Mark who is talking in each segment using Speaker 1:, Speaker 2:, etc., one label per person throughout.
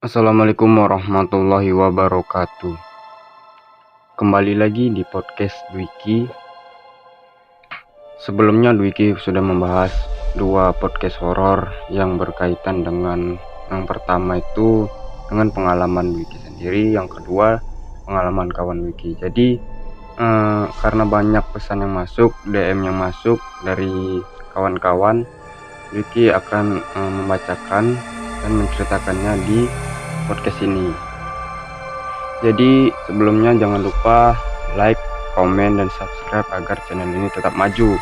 Speaker 1: Assalamualaikum warahmatullahi wabarakatuh. Kembali lagi di podcast Dwiki. Sebelumnya Dwiki sudah membahas dua podcast horor yang berkaitan dengan yang pertama itu dengan pengalaman Dwiki sendiri, yang kedua pengalaman kawan Dwiki. Jadi karena banyak pesan yang masuk, DM yang masuk dari kawan-kawan, Dwiki akan membacakan dan menceritakannya di podcast ini. Jadi sebelumnya jangan lupa like, komen, dan subscribe agar channel ini tetap maju.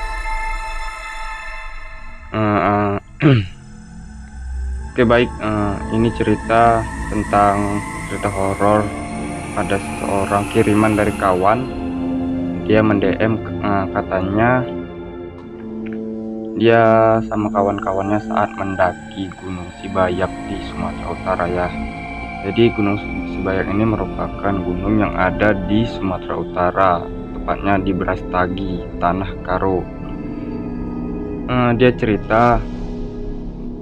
Speaker 1: Oke baik, ini cerita tentang cerita horor. Ada seseorang kiriman dari kawan. Dia mendm katanya dia sama kawan-kawannya saat mendaki Gunung Sibayak di Sumatera Utara ya. Jadi Gunung Sibayak ini merupakan gunung yang ada di Sumatera Utara, tepatnya di Brastagi, Tanah Karo. Dia cerita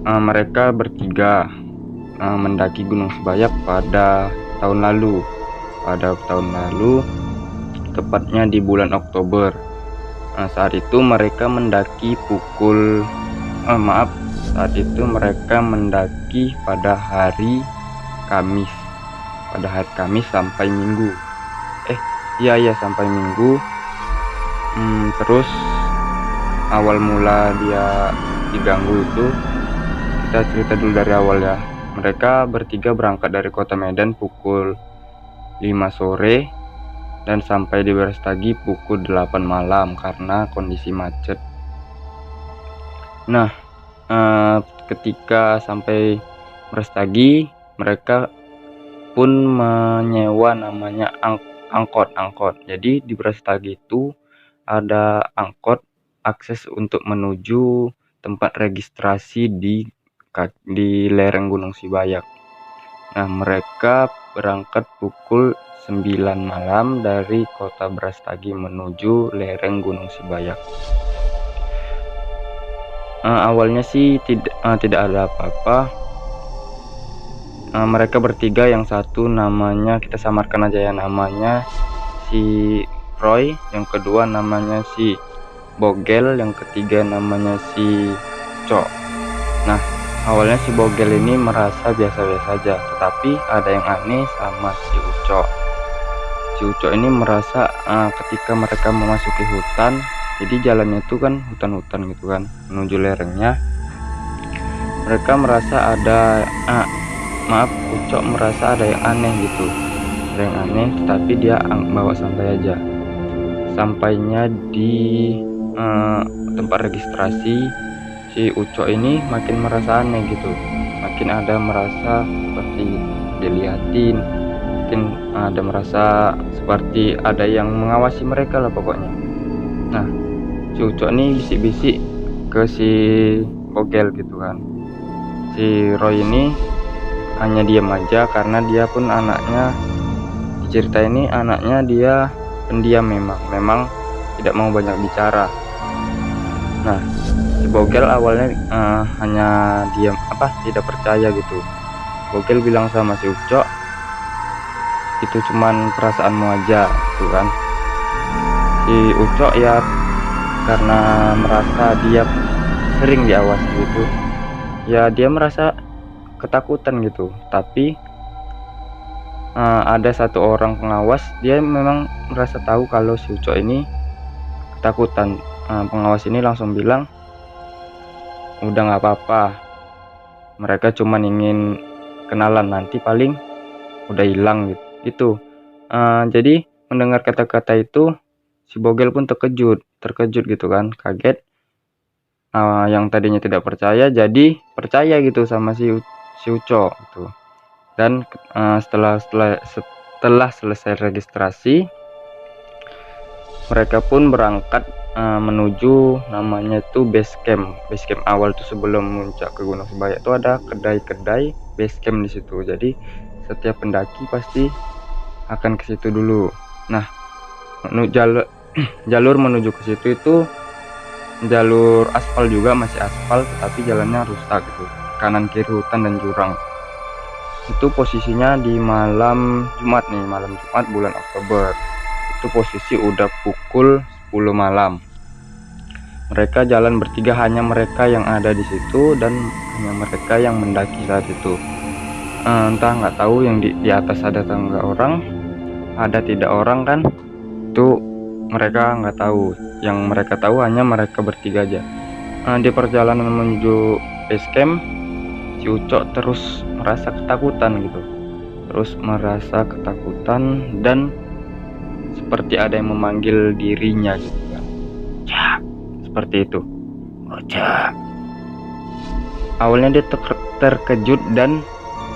Speaker 1: mereka bertiga mendaki Gunung Sibayak pada tahun lalu. Tepatnya di bulan Oktober. Saat itu mereka mendaki pada hari Kamis. Sampai Minggu. Sampai Minggu. Terus awal mula dia diganggu itu, kita cerita dulu dari awal ya. Mereka bertiga berangkat dari kota Medan pukul 5 sore dan sampai di Brastagi pukul 8 malam karena kondisi macet. Nah, ketika sampai Brastagi, mereka pun menyewa namanya angkot. Jadi di Brastagi itu ada angkot akses untuk menuju tempat registrasi di lereng Gunung Sibayak. Nah, mereka berangkat pukul 9 malam dari kota Brastagi menuju lereng Gunung Sibayak. Awalnya sih tidak ada apa-apa. Mereka bertiga, yang satu namanya kita samarkan aja ya, namanya si Roy, yang kedua namanya si Bogel, yang ketiga namanya si Cok. Nah, awalnya si Bogel ini merasa biasa-biasa saja, tetapi ada yang aneh sama si Ucok. Si Ucok ini merasa ketika mereka memasuki hutan, jadi jalannya itu kan hutan-hutan gitu kan, menuju lerengnya. Mereka merasa ada Ucok merasa ada yang aneh gitu. Ada yang aneh, tetapi dia bawa santai aja. Sampainya di tempat registrasi, si Ucok ini makin merasa aneh gitu. Makin ada merasa seperti dilihatin, mungkin ada merasa seperti ada yang mengawasi mereka lah pokoknya. Nah, si Ucok ini bisik-bisik ke si Bogel gitu kan. Si Roy ini hanya diam aja karena dia pun anaknya, di cerita ini anaknya dia pendiam, memang tidak mau banyak bicara. Nah, si Bogel awalnya hanya diam, tidak percaya gitu. Bogel bilang sama si Ucok, itu cuman perasaanmu aja gitu kan. Si Ucok ya karena merasa dia sering diawasi gitu, ya dia merasa ketakutan gitu. Tapi ada satu orang pengawas, dia memang merasa tahu kalau si Ucok ini ketakutan. Pengawas ini langsung bilang, udah nggak apa-apa, mereka cuman ingin kenalan, nanti paling udah hilang gitu. Jadi mendengar kata-kata itu, si Bogel pun terkejut gitu kan, kaget. Yang tadinya tidak percaya jadi percaya gitu sama si Ucok gitu. Dan setelah selesai registrasi, mereka pun berangkat menuju namanya itu base camp awal tuh. Sebelum muncak ke Gunung Sibayak itu ada kedai base camp di situ. Jadi setiap pendaki pasti akan ke situ dulu. Nah, jalur menuju ke situ itu jalur aspal juga, masih aspal, tetapi jalannya rusak gitu, kanan kiri hutan dan jurang. Itu posisinya di malam Jumat nih, malam Jumat bulan Oktober. Itu posisi udah pukul 10 malam. Mereka jalan bertiga, hanya mereka yang ada di situ dan hanya mereka yang mendaki saat itu. Entah nggak tahu yang di atas ada tangga orang, ada tidak orang kan? Itu mereka nggak tahu. Yang mereka tahu hanya mereka bertiga aja. Di perjalanan menuju base camp, si Ucok terus merasa ketakutan gitu. Terus merasa ketakutan dan seperti ada yang memanggil dirinya gitu kan. Cak, seperti itu. Cak. Awalnya dia terkejut dan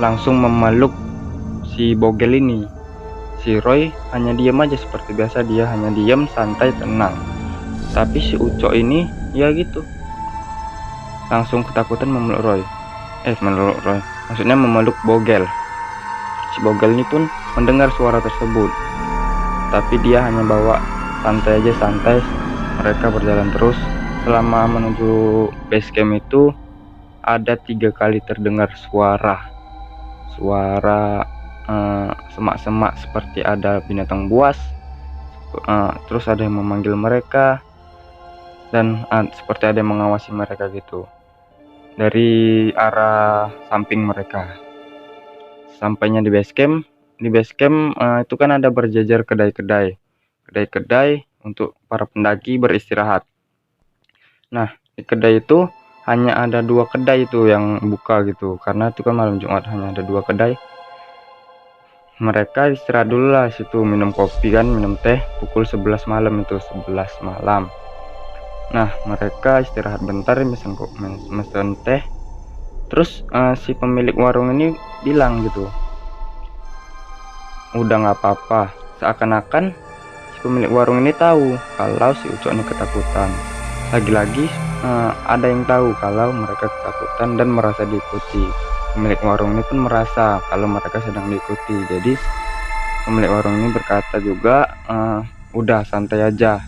Speaker 1: langsung memeluk si Bogel ini. Si Roy hanya diam aja seperti biasa, dia hanya diam, santai, tenang. Tapi si Ucok ini ya gitu, langsung ketakutan memeluk Roy. Maksudnya memeluk Bogel. Si Bogel ini pun mendengar suara tersebut, tapi dia hanya bawa santai aja, santai. Mereka berjalan terus. Selama menuju base camp itu ada 3 kali terdengar suara semak-semak seperti ada binatang buas. Terus ada yang memanggil mereka dan seperti ada yang mengawasi mereka gitu dari arah samping mereka. Sampainya di base camp, itu kan ada berjajar kedai-kedai untuk para pendaki beristirahat. Nah, di kedai itu hanya ada 2 kedai itu yang buka gitu, karena itu kan malam Jumat, hanya ada 2 kedai. Mereka istirahat dulu lah situ, minum kopi kan, minum teh pukul 11 malam itu, 11 malam. Nah, mereka istirahat bentar, mesen teh. Terus si pemilik warung ini bilang gitu, udah nggak apa-apa. Seakan-akan si pemilik warung ini tahu kalau si Ucok ini ketakutan. Lagi-lagi ada yang tahu kalau mereka ketakutan dan merasa diikuti. Pemilik warung ini pun merasa kalau mereka sedang diikuti. Jadi pemilik warung ini berkata juga, udah santai aja.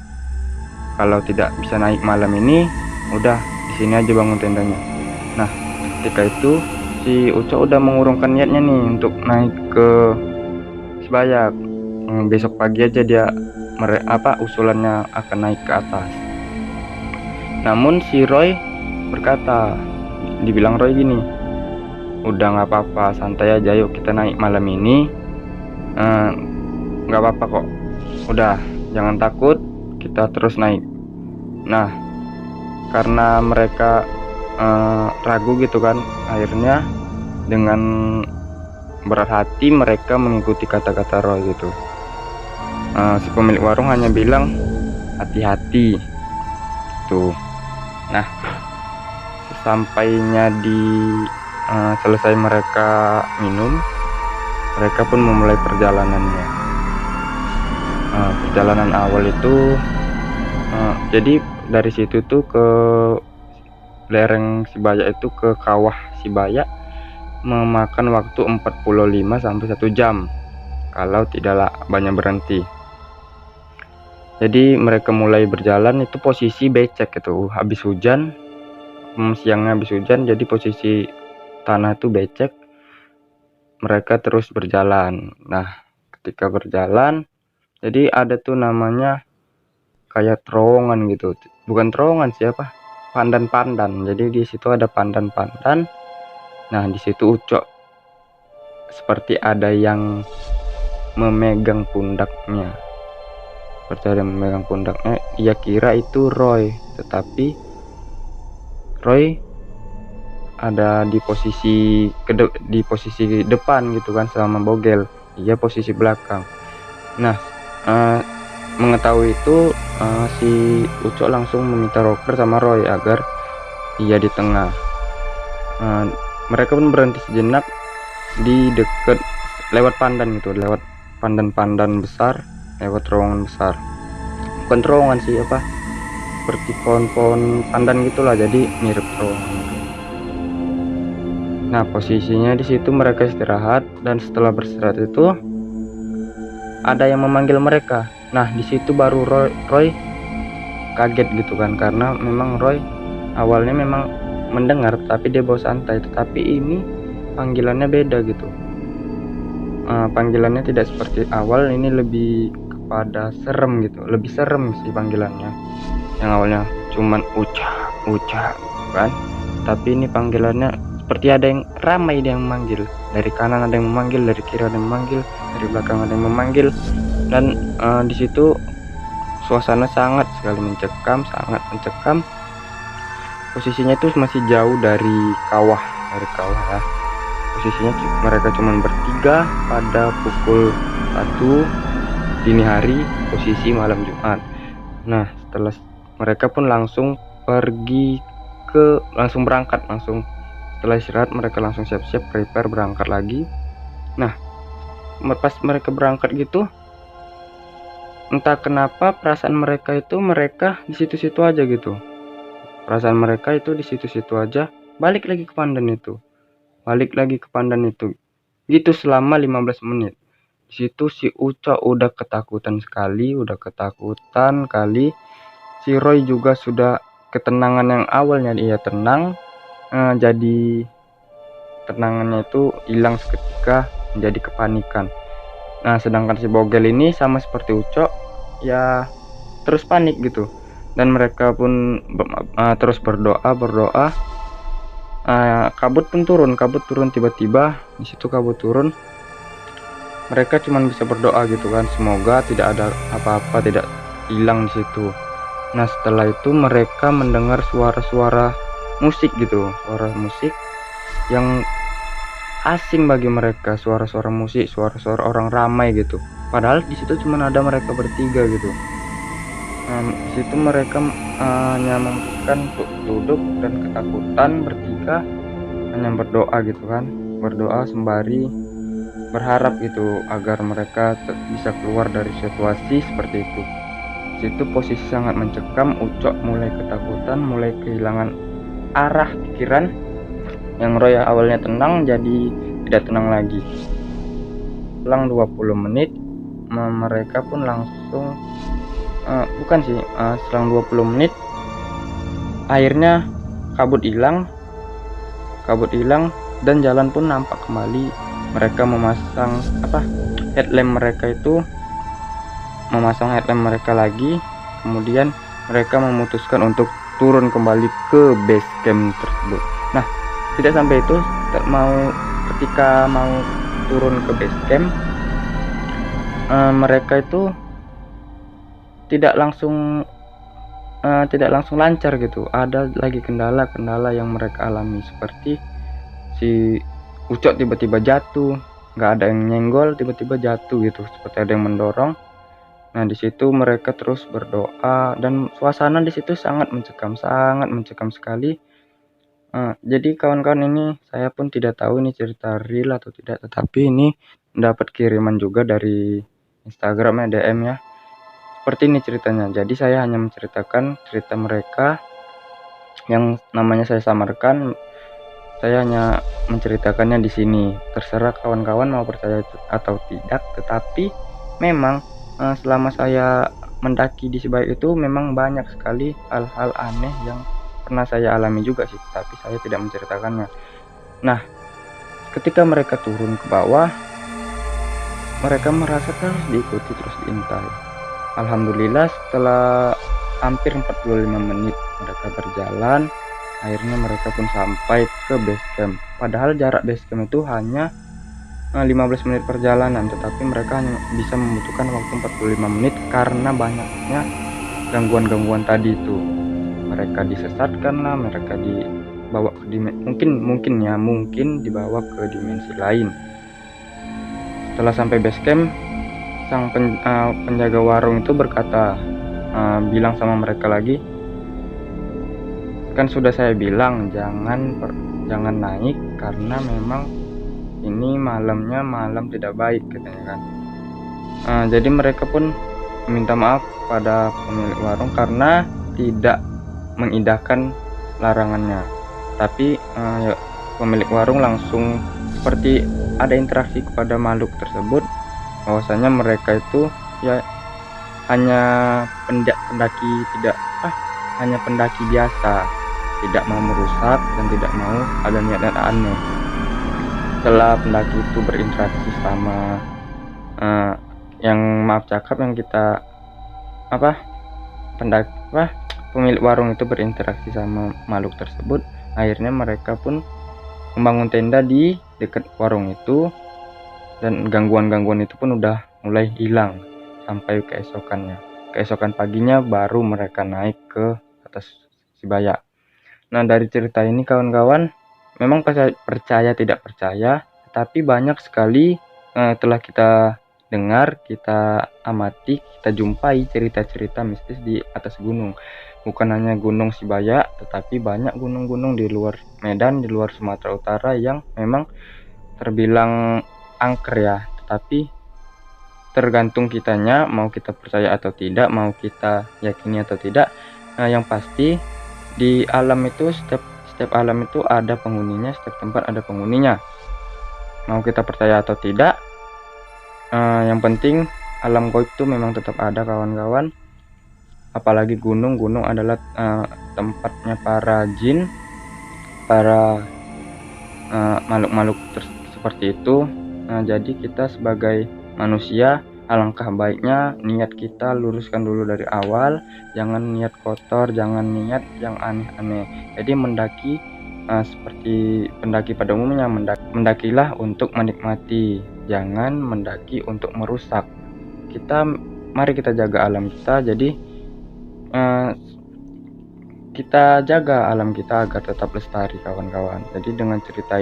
Speaker 1: Kalau tidak bisa naik malam ini, udah di sini aja bangun tendanya. Nah, ketika itu si Ucok udah mengurungkan niatnya nih untuk naik ke Sibayak. Besok pagi aja dia usulannya akan naik ke atas. Namun si Roy berkata, dibilang Roy gini, udah nggak apa-apa, santai aja, yuk kita naik malam ini, nggak apa-apa kok, udah jangan takut, kita terus naik. Nah, karena mereka ragu gitu kan, akhirnya dengan berat hati mereka mengikuti kata-kata Roy gitu. Si pemilik warung hanya bilang hati-hati tuh. Nah, sesampainya di selesai mereka minum, mereka pun memulai perjalanannya. Perjalanan awal itu jadi dari situ tuh ke lereng Sibayak itu ke kawah Sibayak memakan waktu 45 sampai 1 jam kalau tidak banyak berhenti. Jadi mereka mulai berjalan itu posisi becek itu, habis hujan, siangnya habis hujan, jadi posisi tanah itu becek. Mereka terus berjalan. Nah, ketika berjalan, jadi ada tuh namanya kayak terowongan gitu, bukan terowongan siapa, pandan-pandan. Jadi di situ ada pandan-pandan. Nah, di situ Ucok seperti ada yang memegang pundaknya. Ia kira itu Roy, tetapi Roy ada di posisi depan gitu kan sama Bogel, dia posisi belakang. Nah, mengetahui itu si Ucok langsung meminta rocker sama Roy agar ia di tengah. Mereka pun berhenti sejenak di dekat lewat pandan gitu, lewat pandan-pandan besar, lewat terowongan besar, bukan terowongan sih, seperti pohon-pohon pandan gitulah, jadi mirip terowongan. Nah, posisinya di situ mereka istirahat, dan setelah beristirahat itu ada yang memanggil mereka. Nah, di situ baru Roy kaget gitu kan, karena memang Roy awalnya memang mendengar tapi dia bawa santai, tetapi ini panggilannya beda gitu. panggilannya tidak seperti awal, ini lebih kepada serem gitu, lebih serem sih panggilannya. Yang awalnya cuman uca kan, tapi ini panggilannya seperti ada yang ramai, yang memanggil dari kanan, ada yang memanggil dari kiri, ada yang memanggil dari belakang, ada yang memanggil. Dan di situ suasana sangat sekali mencekam, sangat mencekam. Posisinya itu masih jauh dari kawah ya. Posisinya mereka cuma bertiga pada pukul 1 dini hari, posisi malam Jumat. Nah, setelah mereka pun langsung berangkat, setelah istirahat mereka langsung siap-siap prepare berangkat lagi. Nah, pas mereka berangkat gitu, entah kenapa perasaan mereka di situ-situ aja gitu. Perasaan mereka itu di situ-situ aja, balik lagi ke Pandan itu. Gitu selama 15 menit. Di situ si Uca udah ketakutan kali. Si Roy juga sudah ketenangan yang awalnya dia tenang, jadi tenangannya itu hilang seketika menjadi kepanikan. Nah, sedangkan si Bogel ini sama seperti Uca, ya terus panik gitu. Dan mereka pun terus berdoa. Kabut turun tiba-tiba. Di situ kabut turun. Mereka cuma bisa berdoa gitu kan, semoga tidak ada apa-apa, tidak hilang di situ. Nah, setelah itu mereka mendengar suara-suara musik gitu, suara musik yang asing bagi mereka, suara-suara musik, suara-suara orang ramai gitu. Padahal di situ cuma ada mereka bertiga gitu. Di situ mereka hanya memutuskan untuk duduk dan ketakutan bertiga, hanya berdoa gitu kan, berdoa sembari berharap gitu agar mereka bisa keluar dari situasi seperti itu. Di situ posisi sangat mencekam. Ucok mulai ketakutan, mulai kehilangan arah pikiran. Yang Roy awalnya tenang jadi tidak tenang lagi. Selang 20 menit mereka pun langsung selang 20 menit akhirnya kabut hilang dan jalan pun nampak kembali. Mereka memasang headlamp mereka lagi. Kemudian mereka memutuskan untuk turun kembali ke base camp tersebut. Nah, tidak sampai itu, ketika mau turun ke base camp, mereka itu tidak langsung lancar gitu. Ada lagi kendala yang mereka alami, seperti si Ucok tiba-tiba jatuh, nggak ada yang nyenggol, tiba-tiba jatuh gitu, seperti ada yang mendorong. Nah, di situ mereka terus berdoa dan suasana di situ sangat mencekam sekali. Jadi kawan-kawan, ini saya pun tidak tahu ini cerita real atau tidak, tetapi ini mendapat kiriman juga dari Instagram ya, DM ya. Seperti ini ceritanya. Jadi saya hanya menceritakan cerita mereka yang namanya saya samarkan. Saya hanya menceritakannya di sini. Terserah kawan-kawan mau percaya atau tidak. Tetapi memang selama saya mendaki di Sibaik itu memang banyak sekali hal-hal aneh yang pernah saya alami juga sih. Tapi saya tidak menceritakannya. Nah, ketika mereka turun ke bawah, mereka merasa terus diikuti, terus diintai. Alhamdulillah, setelah hampir 45 menit mereka berjalan, akhirnya mereka pun sampai ke base camp. Padahal jarak base camp itu hanya 15 menit perjalanan, tetapi mereka hanya bisa membutuhkan waktu 45 menit karena banyaknya gangguan-gangguan tadi itu. Mereka disesatkan lah, mereka dibawa ke mungkin dibawa ke dimensi lain. Setelah sampai base camp, sang penjaga warung itu berkata, bilang sama mereka lagi, kan sudah saya bilang jangan naik karena memang ini malamnya malam tidak baik, katanya kan. Jadi mereka pun minta maaf pada pemilik warung karena tidak mengindahkan larangannya. Tapi pemilik warung langsung seperti ada interaksi kepada makhluk tersebut, bahwasanya mereka itu ya hanya pendaki biasa, tidak mau merusak dan tidak mau ada niat aneh. setelah pendaki itu berinteraksi sama yang maaf cakap yang kita pemilik warung itu berinteraksi sama makhluk tersebut, akhirnya mereka pun membangun tenda di dekat warung itu, dan gangguan-gangguan itu pun udah mulai hilang sampai keesokan paginya baru mereka naik ke atas Sibaya. Nah, dari cerita ini kawan-kawan, memang percaya tidak percaya, tapi banyak sekali telah kita dengar, kita amati, kita jumpai cerita-cerita mistis di atas gunung. Bukan hanya Gunung Sibaya, tetapi banyak gunung-gunung di luar Medan, di luar Sumatera Utara yang memang terbilang angker ya, tetapi tergantung kitanya mau kita percaya atau tidak, mau kita yakini atau tidak. Nah, yang pasti di alam itu setiap alam itu ada penghuninya, setiap tempat ada penghuninya. Mau kita percaya atau tidak, yang penting alam gaib itu memang tetap ada kawan-kawan. Apalagi gunung adalah tempatnya para jin, para makhluk-makhluk seperti itu. Jadi kita sebagai manusia, alangkah baiknya niat kita luruskan dulu dari awal, jangan niat kotor, jangan niat yang aneh-aneh. Jadi mendaki seperti pendaki pada umumnya, mendakilah untuk menikmati, jangan mendaki untuk merusak. Mari kita jaga alam kita. Jadi kita jaga alam kita agar tetap lestari kawan-kawan. Jadi dengan cerita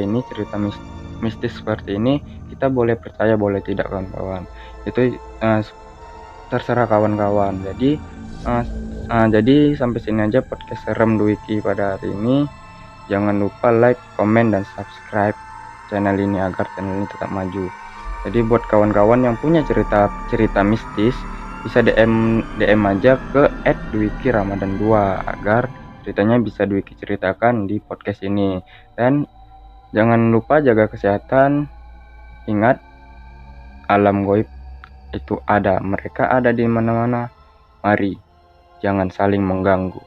Speaker 1: mistis seperti ini, kita boleh percaya boleh tidak kawan-kawan, itu terserah kawan-kawan. Jadi sampai sini aja podcast Serem Dwiki pada hari ini. Jangan lupa like, komen, dan subscribe channel ini agar channel ini tetap maju. Jadi buat kawan-kawan yang punya cerita mistis, bisa DM aja ke @dwiki_ramadan2 agar ceritanya bisa Dwiki ceritakan di podcast ini. Dan jangan lupa jaga kesehatan. Ingat, alam gaib itu ada, mereka ada di mana-mana. Mari jangan saling mengganggu.